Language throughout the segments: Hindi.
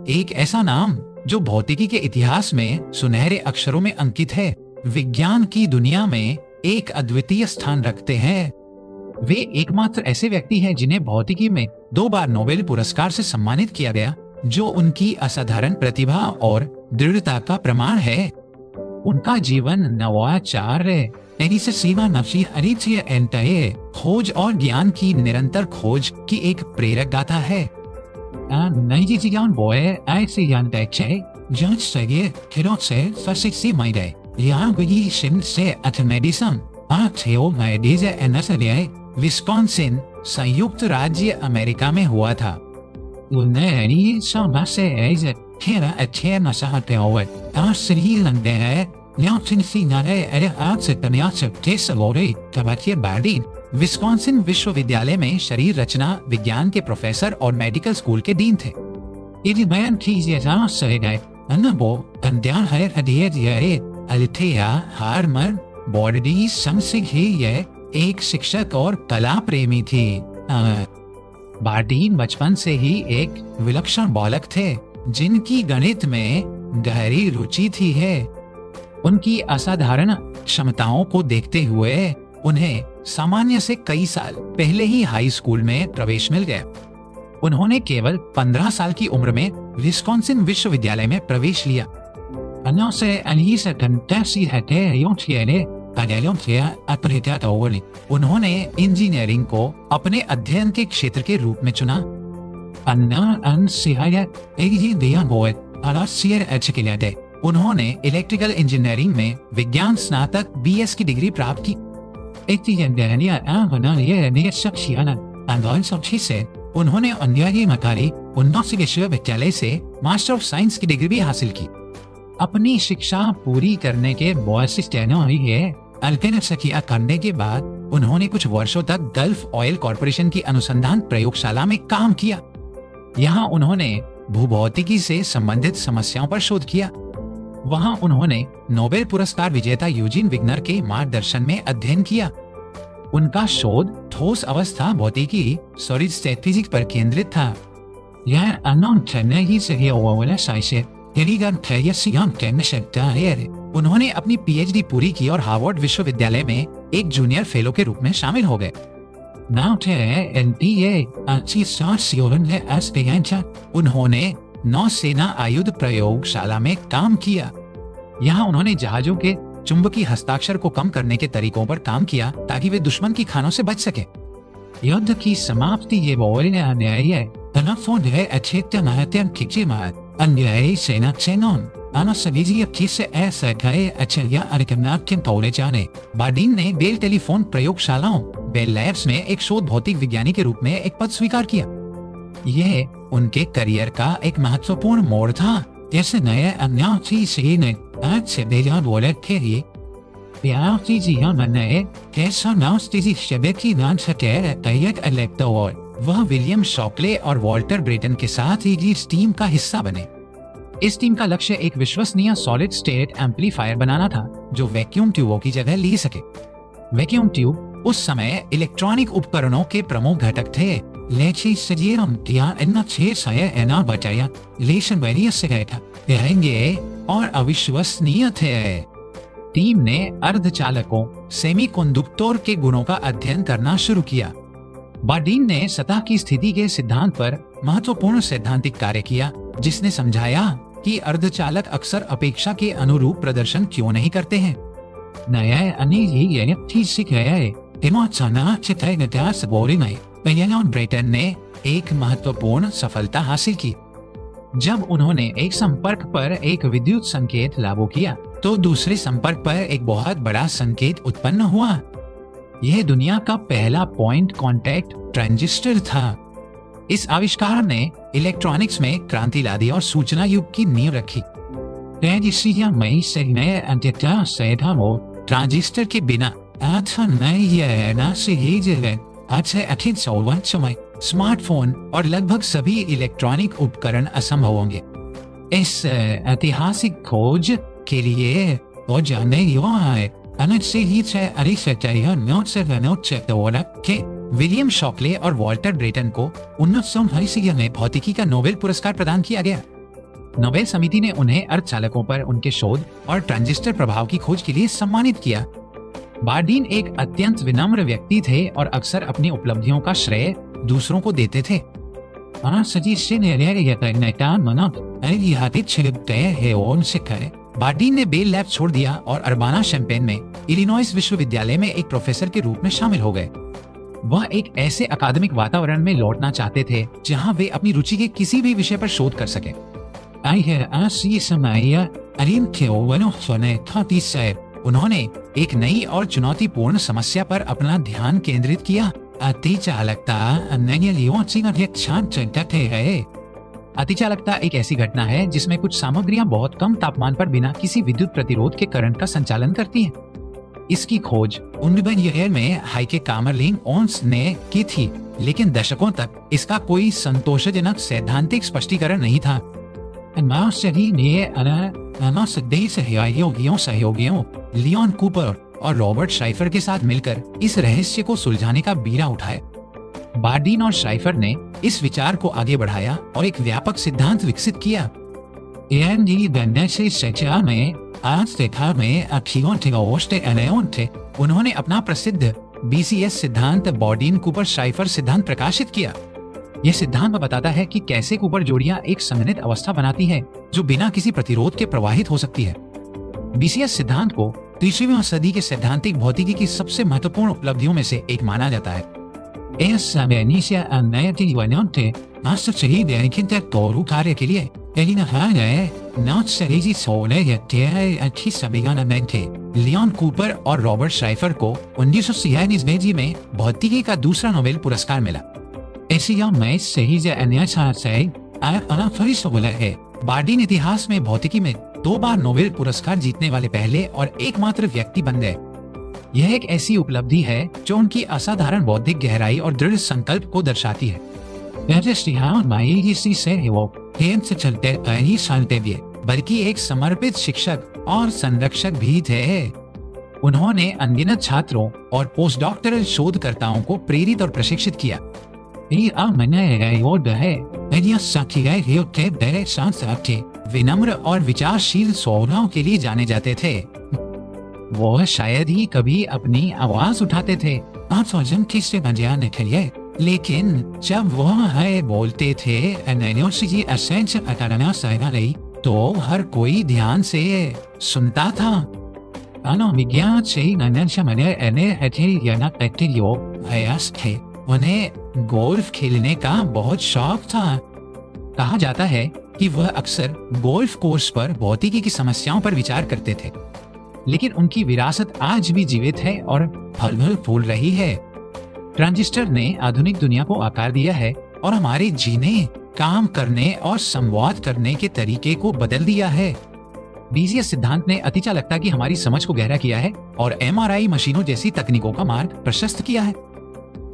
एक ऐसा नाम जो भौतिकी के इतिहास में सुनहरे अक्षरों में अंकित है, विज्ञान की दुनिया में एक अद्वितीय स्थान रखते हैं। वे एकमात्र ऐसे व्यक्ति हैं जिन्हें भौतिकी में 2 बार नोबेल पुरस्कार से सम्मानित किया गया, जो उनकी असाधारण प्रतिभा और दृढ़ता का प्रमाण है। उनका जीवन नवाचार, खोज और ज्ञान की निरंतर खोज की एक प्रेरक गाथा है। विस्कॉन्सिन संयुक्त राज्य अमेरिका में हुआ था। विस्कॉन्सिन विश्वविद्यालय में शरीर रचना विज्ञान के प्रोफेसर और मेडिकल स्कूल के डीन थे। एक शिक्षक और कला प्रेमी थी। बार्डीन बचपन से ही एक विलक्षण बालक थे जिनकी गणित में गहरी रुचि थी है। उनकी असाधारण क्षमताओं को देखते हुए उन्हें सामान्य से कई साल पहले ही हाई स्कूल में प्रवेश मिल गया। उन्होंने केवल 15 साल की उम्र में विस्कॉन्सिन विश्वविद्यालय में प्रवेश लिया। उन्होंने इंजीनियरिंग को अपने अध्ययन के क्षेत्र के रूप में चुना। उन्होंने इलेक्ट्रिकल इंजीनियरिंग में विज्ञान स्नातक BS की डिग्री प्राप्त की। उन्होंने उन्नासी विश्वविद्यालय से मास्टर ऑफ साइंस की डिग्री भी हासिल की। अपनी शिक्षा पूरी करने के करने के बाद उन्होंने कुछ वर्षों तक गल्फ ऑयल कॉरपोरेशन की अनुसंधान प्रयोगशाला में काम किया। यहाँ उन्होंने भूभौतिकी से संबंधित समस्याओं पर शोध किया। वहाँ उन्होंने नोबेल पुरस्कार विजेता यूजीन विग्नर के मार्गदर्शन में अध्ययन किया। उनका शोध ठोस अवस्था भौतिकी सॉलिड स्टेट फिजिक्स पर केंद्रित था। यह उन्होंने अपनी PhD पूरी की और हार्वर्ड विश्वविद्यालय में एक जूनियर फेलो के रूप में शामिल हो गए। उन्होंने नौसेना आयुध प्रयोगशाला में काम किया। यहाँ उन्होंने जहाजों के चुंबकीय हस्ताक्षर को कम करने के तरीकों पर काम किया ताकि वे दुश्मन की खानों से बच सके। युद्ध की समाप्ति ये बार्डीन ने बेल टेलीफोन प्रयोगशालाओं बेल लैब्स में एक शोध भौतिक विज्ञानी के रूप में एक पद स्वीकार किया। यह उनके करियर का एक महत्वपूर्ण मोड़ था। जैसे नए वह विलियम शॉकले और वॉल्टर ब्रेटन के साथ ही इस टीम का हिस्सा बने। इस टीम का लक्ष्य एक विश्वसनीय सॉलिड स्टेट एम्पलीफायर बनाना था जो वैक्यूम ट्यूबों की जगह ले सके। वैक्यूम ट्यूब उस समय इलेक्ट्रॉनिक उपकरणों के प्रमुख घटक थे। और अविश्वसनीय थे। टीम ने अर्धचालकों सेमीकंडक्टर के गुणों का अध्ययन करना शुरू किया। बार्डीन ने सतह की स्थिति के सिद्धांत पर महत्वपूर्ण सैद्धांतिक कार्य किया, जिसने समझाया कि अर्धचालक अक्सर अपेक्षा के अनुरूप प्रदर्शन क्यों नहीं करते हैं। ब्रेटन ने एक महत्वपूर्ण सफलता हासिल की। जब उन्होंने एक संपर्क पर एक विद्युत संकेत लागू किया तो दूसरे संपर्क पर एक बहुत बड़ा संकेत उत्पन्न हुआ। यह दुनिया का पहला पॉइंट कांटेक्ट ट्रांजिस्टर था। इस आविष्कार ने इलेक्ट्रॉनिक्स में क्रांति ला दी और सूचना युग की नींव रखी। ट्रांजिस्टर के बिना स्मार्टफोन और लगभग सभी इलेक्ट्रॉनिक उपकरण असंभव होंगे। इस ऐतिहासिक खोज के लिए वो जानने योग्य है। विलियम शॉकले और वॉल्टर ब्रेटन को 1989 में भौतिकी का नोबेल पुरस्कार प्रदान किया गया। नोबेल समिति ने उन्हें अर्धचालकों पर उनके शोध और ट्रांजिस्टर प्रभाव की खोज के लिए सम्मानित किया। बार्डीन एक अत्यंत विनम्र व्यक्ति थे और अक्सर अपनी उपलब्धियों का श्रेय दूसरों को देते थे। बार्डीन ने बेल लैब छोड़ दिया और अर्बाना शैम्पेन में इलिनॉइस विश्वविद्यालय में एक प्रोफेसर के रूप में शामिल हो गए। वह एक ऐसे अकादमिक वातावरण में लौटना चाहते थे जहां वे अपनी रुचि के किसी भी विषय पर शोध कर सकें। उन्होंने एक नई और चुनौतीपूर्ण समस्या पर अपना ध्यान केंद्रित किया। अतिचालकता एक ऐसी घटना है जिसमें कुछ सामग्रियां बहुत कम तापमान पर बिना किसी विद्युत प्रतिरोध के करंट का संचालन करती हैं। इसकी खोज 19 में हाइके कामरलिन ओन्स ने की थी, लेकिन दशकों तक इसका कोई संतोषजनक सैद्धांतिक स्पष्टीकरण नहीं था। सहयोगियों लियोन कूपर और रॉबर्ट श्राइफर के साथ मिलकर इस रहस्य को सुलझाने का बीड़ा उठाया। बार्डीन और श्राइफर ने इस विचार को आगे बढ़ाया और एक व्यापक सिद्धांत विकसित किया। उन्होंने अपना प्रसिद्ध BCS सिद्धांत बार्डीन कूपर श्राइफर सिद्धांत प्रकाशित किया। यह सिद्धांत बताता है कि कैसे कूपर जोड़ियां एक समन्वित अवस्था बनाती है जो बिना किसी प्रतिरोध के प्रवाहित हो सकती है। BCS सिद्धांत को 20वीं सदी के सैद्धांतिक भौतिकी की सबसे महत्वपूर्ण उपलब्धियों में से एक माना जाता है। कार्य के लिए लियोन कूपर और रॉबर्ट श्राइफर को 1996 में भौतिकी का दूसरा नोबेल पुरस्कार मिला। बार्डीन इतिहास में भौतिकी में 2 बार नोबेल पुरस्कार जीतने वाले पहले और एकमात्र व्यक्ति बन गए। यह एक ऐसी उपलब्धि है जो उनकी असाधारण बौद्धिक गहराई और दृढ़ संकल्प को दर्शाती है। बल्कि एक समर्पित शिक्षक और संरक्षक भी थे। उन्होंने अनगिनत छात्रों और पोस्ट डॉक्टरल शोधकर्ताओं को प्रेरित और प्रशिक्षित किया। विनम्र और विचारशील स्वभाव के लिए जाने जाते थे। वो शायद ही कभी अपनी आवाज उठाते थे, लेकिन जब वह बोलते थे तो हर कोई ध्यान से सुनता था। उन्हें गोल्फ खेलने का बहुत शौक था। कहा जाता है कि वह अक्सर गोल्फ कोर्स पर भौतिकी की समस्याओं पर विचार करते थे, लेकिन उनकी विरासत आज भी जीवित है और फल फूल रही है। ट्रांजिस्टर ने आधुनिक दुनिया को आकार दिया है और हमारे जीने, काम करने और संवाद करने के तरीके को बदल दिया है। BCS सिद्धांत ने अतिचालकता की हमारी समझ को गहरा किया है और MRI मशीनों जैसी तकनीकों का मार्ग प्रशस्त किया है।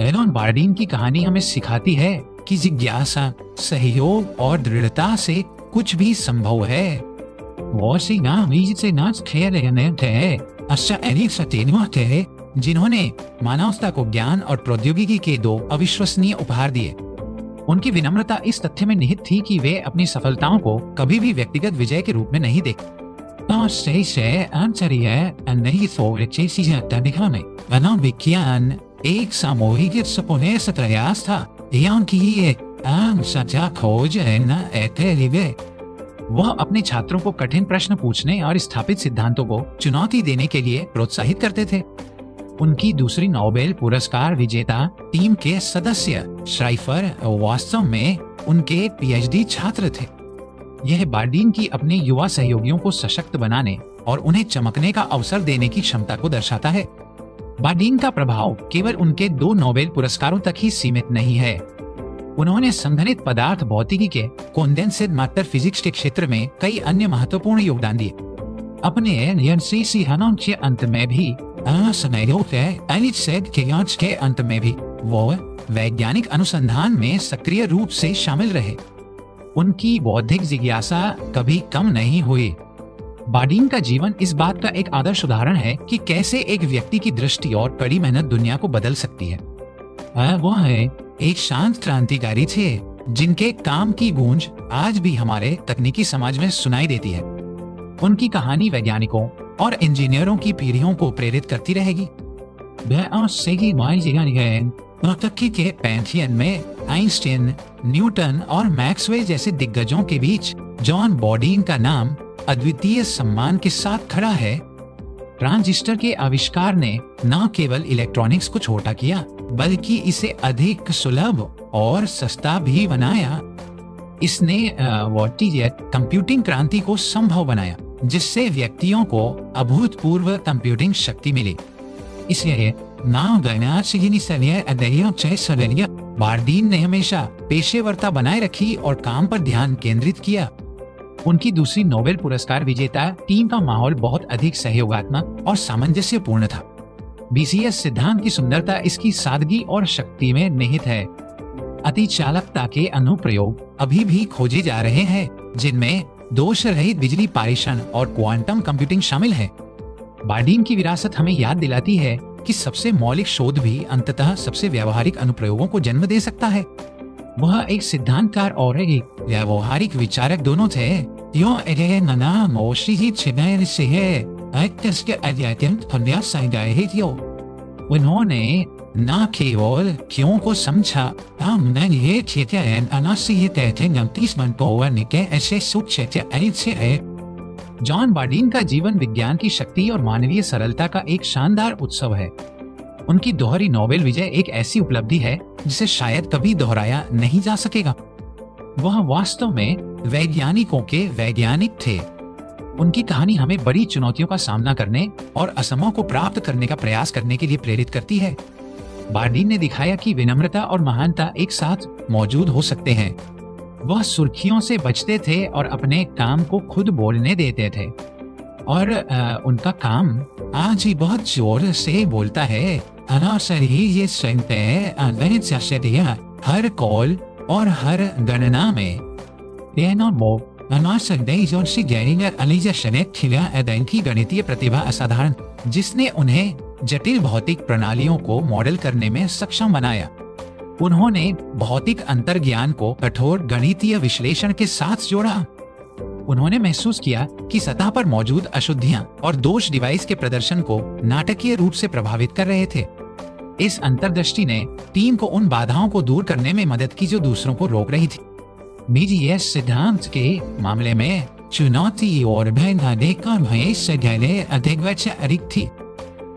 एलन बार्डीन की कहानी हमें सिखाती है कि जिज्ञासा, सहयोग और दृढ़ता से कुछ भी संभव है। जिन्होंने मानवता को ज्ञान और प्रौद्योगिकी के 2 अविश्वसनीय उपहार दिए। उनकी विनम्रता इस तथ्य में निहित थी कि वे अपनी सफलताओं को कभी भी व्यक्तिगत विजय के रूप में नहीं देखते। विज्ञान एक सामूहिक प्रयास था। वह अपने छात्रों को कठिन प्रश्न पूछने और स्थापित सिद्धांतों को चुनौती देने के लिए प्रोत्साहित करते थे। उनकी दूसरी नोबेल पुरस्कार विजेता टीम के सदस्य श्राइफर वास्तव में उनके PhD छात्र थे। यह बार्डीन की अपने युवा सहयोगियों को सशक्त बनाने और उन्हें चमकने का अवसर देने की क्षमता को दर्शाता है। बार्डीन का प्रभाव केवल उनके 2 नोबेल पुरस्कारों तक ही सीमित नहीं है। उन्होंने संघनित पदार्थ भौतिकी के कंडेंस्ड मैटर फिजिक्स के क्षेत्र में कई अन्य महत्वपूर्ण योगदान दिए। अपने के अंत में भी के अंत में भी वो वैज्ञानिक अनुसंधान में सक्रिय रूप से शामिल रहे। उनकी बौद्धिक जिज्ञासा कभी कम नहीं हुई। बार्डीन का जीवन इस बात का एक आदर्श उदाहरण है कि कैसे एक व्यक्ति की दृष्टि और कड़ी मेहनत दुनिया को बदल सकती है। वो है एक शांत क्रांतिकारी थे जिनके काम की गूंज आज भी हमारे तकनीकी समाज में सुनाई देती है। उनकी कहानी वैज्ञानिकों और इंजीनियरों की पीढ़ियों को प्रेरित करती रहेगी। तकनीकी के पैंथियन में आइंस्टीन, न्यूटन और मैक्सवेल जैसे दिग्गजों के बीच जॉन बॉडीन का नाम अद्वितीय सम्मान के साथ खड़ा है। ट्रांजिस्टर के आविष्कार ने न केवल इलेक्ट्रॉनिक्स को छोटा किया बल्कि इसे अधिक सुलभ और सस्ता भी बनाया। इसने कंप्यूटिंग क्रांति को संभव बनाया जिससे व्यक्तियों को अभूतपूर्व कंप्यूटिंग शक्ति मिली। इसलिए बार्डीन ने हमेशा पेशेवरता बनाए रखी और काम पर ध्यान केंद्रित किया। उनकी दूसरी नोबेल पुरस्कार विजेता टीम का माहौल बहुत अधिक सहयोगात्मक और सामंजस्यपूर्ण था। बीसीएस सिद्धांत की सुंदरता इसकी सादगी और शक्ति में निहित है। अतिचालकता के अनुप्रयोग अभी भी खोजे जा रहे हैं जिनमें दोष रहित बिजली पारेषण और क्वांटम कंप्यूटिंग शामिल है। बार्डीन की विरासत हमें याद दिलाती है कि सबसे मौलिक शोध भी अंततः सबसे व्यावहारिक अनुप्रयोगों को जन्म दे सकता है। वह एक सिद्धांतकार और एक व्यावहारिक विचारक दोनों थे। उन्होंने न केवल क्यों को समझा, जॉन बार्डीन का जीवन विज्ञान की शक्ति और मानवीय सरलता का एक शानदार उत्सव है। उनकी दोहरी नोबेल विजय एक ऐसी उपलब्धि है जिसे शायद कभी दोहराया नहीं जा सकेगा। वह वास्तव में वैज्ञानिकों के वैज्ञानिक थे। उनकी कहानी हमें बड़ी चुनौतियों का सामना करने और असमों को प्राप्त करने का प्रयास करने के लिए प्रेरित करती है। बार्डीन ने दिखाया कि विनम्रता और महानता एक साथ मौजूद हो सकते हैं। वह सुर्खियों से बचते थे और अपने काम को खुद बोलने देते थे और उनका काम आज ही बहुत जोर से बोलता है। हर कॉल और हर गणना में की गणितीय प्रतिभा असाधारण, जिसने उन्हें जटिल भौतिक प्रणालियों को मॉडल करने में सक्षम बनाया। उन्होंने भौतिक अंतर्ज्ञान को कठोर गणितीय विश्लेषण के साथ जोड़ा। उन्होंने महसूस किया कि सतह पर मौजूद अशुद्धियां और दोष डिवाइस के प्रदर्शन को नाटकीय रूप से प्रभावित कर रहे थे। इस अंतर्दृष्टि ने टीम को उन बाधाओं को दूर करने में मदद की जो दूसरों को रोक रही थी। बीजीएस सिद्धांत के मामले में चुनौती और भय से अधिक थी।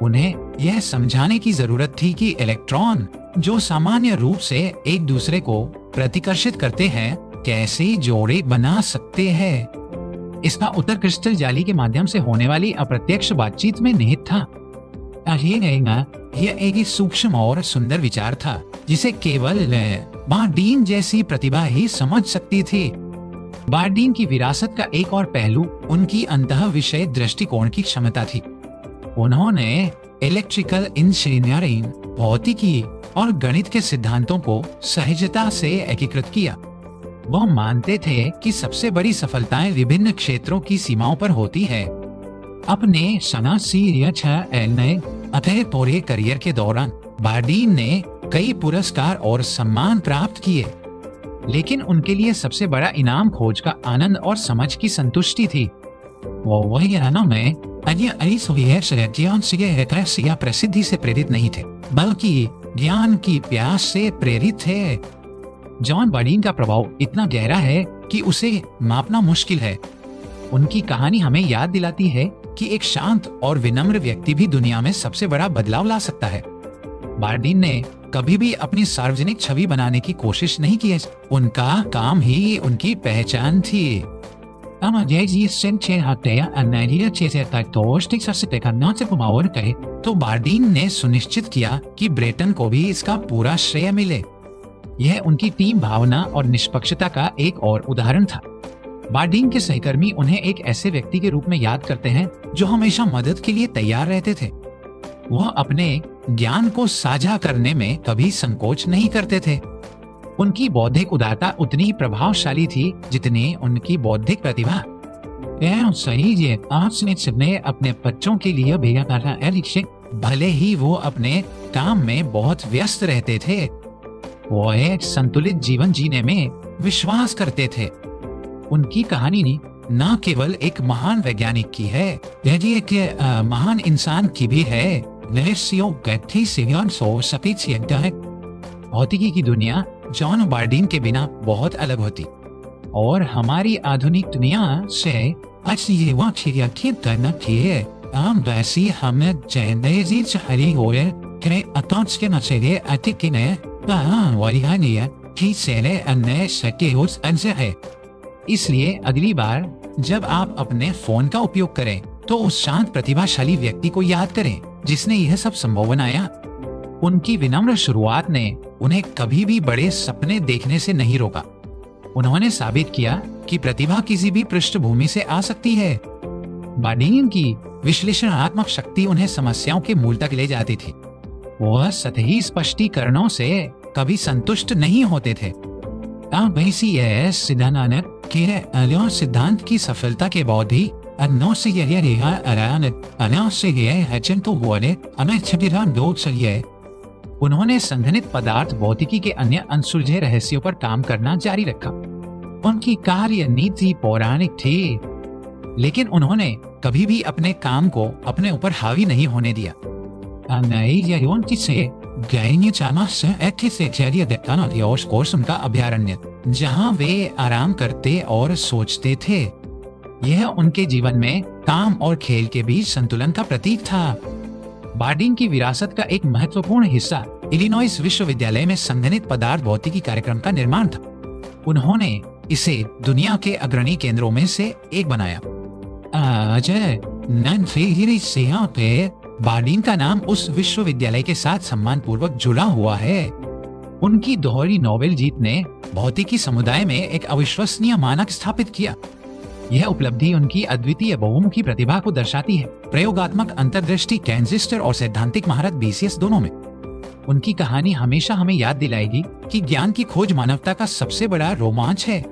उन्हें यह समझाने की जरूरत थी कि इलेक्ट्रॉन जो सामान्य रूप से एक दूसरे को प्रतिकर्षित करते हैं कैसे जोड़े बना सकते हैं। इसका उत्तर क्रिस्टल जाली के माध्यम से होने वाली अप्रत्यक्ष बातचीत में निहित था। यह एक सूक्ष्म और सुंदर विचार था जिसे केवल बार्डीन जैसी प्रतिभा ही समझ सकती थी। बार्डीन की विरासत का एक और पहलू उनकी अंतः विषय दृष्टिकोण की क्षमता थी। उन्होंने इलेक्ट्रिकल इंजीनियरिंग, भौतिकी और गणित के सिद्धांतों को सहजता से एकीकृत किया। वह मानते थे कि सबसे बड़ी सफलताएं विभिन्न क्षेत्रों की सीमाओं पर होती है। अपने पूरे करियर के दौरान बार्डीन ने कई पुरस्कार और सम्मान प्राप्त किए, लेकिन उनके लिए सबसे बड़ा इनाम खोज का आनंद और समझ की संतुष्टि थी। वो वही में प्रसिद्धि से प्रेरित नहीं थे बल्कि ज्ञान की प्यास से प्रेरित थे। जॉन बार्डीन का प्रभाव इतना गहरा है कि उसे मापना मुश्किल है। उनकी कहानी हमें याद दिलाती है कि एक शांत और विनम्र व्यक्ति भी दुनिया में सबसे बड़ा बदलाव ला सकता है। बार्डीन ने कभी भी अपनी सार्वजनिक छवि बनाने की कोशिश नहीं की है। उनका काम ही उनकी पहचान थी। तो बार्डीन ने सुनिश्चित किया कि ब्रेटन को भी इसका पूरा श्रेय मिले। यह उनकी टीम भावना और निष्पक्षता का एक और उदाहरण था। बार्डीन के सहकर्मी उन्हें एक ऐसे व्यक्ति के रूप में याद करते हैं जो हमेशा मदद के लिए तैयार रहते थे। वह अपने ज्ञान को साझा करने में कभी संकोच नहीं करते थे। उनकी बौद्धिक उदारता उतनी प्रभावशाली थी जितनी उनकी बौद्धिक प्रतिभा। अपने बच्चों के लिए भले ही वो अपने काम में बहुत व्यस्त रहते थे, वो एक संतुलित जीवन जीने में विश्वास करते थे। उनकी कहानी न केवल एक महान वैज्ञानिक की है, यह एक महान इंसान की भी है। भौतिकी की दुनिया जॉन बार्डीन के बिना बहुत अलग होती, और हमारी आधुनिक दुनिया से आज ये करना चाहिए। हम वैसी हमें जैनजी हरी हो करे अकाउंट्स के नशेरे अति के नए वरिहानिया की सेले अन्य सके हो है। इसलिए अगली बार जब आप अपने फोन का उपयोग करें तो उस शांत प्रतिभाशाली व्यक्ति को याद करें जिसने यह सब संभव बनाया। उनकी विनम्र शुरुआत ने उन्हें कभी भी बड़े सपने देखने से नहीं रोका। उन्होंने साबित किया कि प्रतिभा किसी भी पृष्ठभूमि से आ सकती है। बार्डीन की विश्लेषणात्मक शक्ति उन्हें समस्याओं के मूल तक ले जाती थी। वह सतही स्पष्टीकरणों से कभी संतुष्ट नहीं होते थे। सिद्धांत की सफलता के बाद भी उन्होंने संघनित पदार्थ भौतिकी के अन्य अनसुलझे रहस्यों पर काम करना जारी रखा। उनकी कार्य नीति पौराणिक थी, लेकिन उन्होंने कभी भी अपने काम को अपने ऊपर हावी नहीं होने दिया। उनका अभयारण्य जहाँ वे आराम करते और सोचते थे, यह उनके जीवन में काम और खेल के बीच संतुलन का प्रतीक था। बार्डीन की विरासत का एक महत्वपूर्ण हिस्सा इलिनॉइस विश्वविद्यालय में संघनित पदार्थ भौतिकी कार्यक्रम का निर्माण था। उन्होंने इसे दुनिया के अग्रणी केंद्रों में से एक बनाया। बार्डीन का नाम उस विश्वविद्यालय के साथ सम्मान पूर्वक जुड़ा हुआ है। उनकी दोहरी नोबेल जीत ने भौतिकी समुदाय में एक अविश्वसनीय मानक स्थापित किया। यह उपलब्धि उनकी अद्वितीय बहुमुखी प्रतिभा को दर्शाती है, प्रयोगात्मक अंतर्दृष्टि ट्रांजिस्टर और सैद्धांतिक महारत BCS दोनों में। उनकी कहानी हमेशा हमें याद दिलाएगी कि ज्ञान की खोज मानवता का सबसे बड़ा रोमांच है।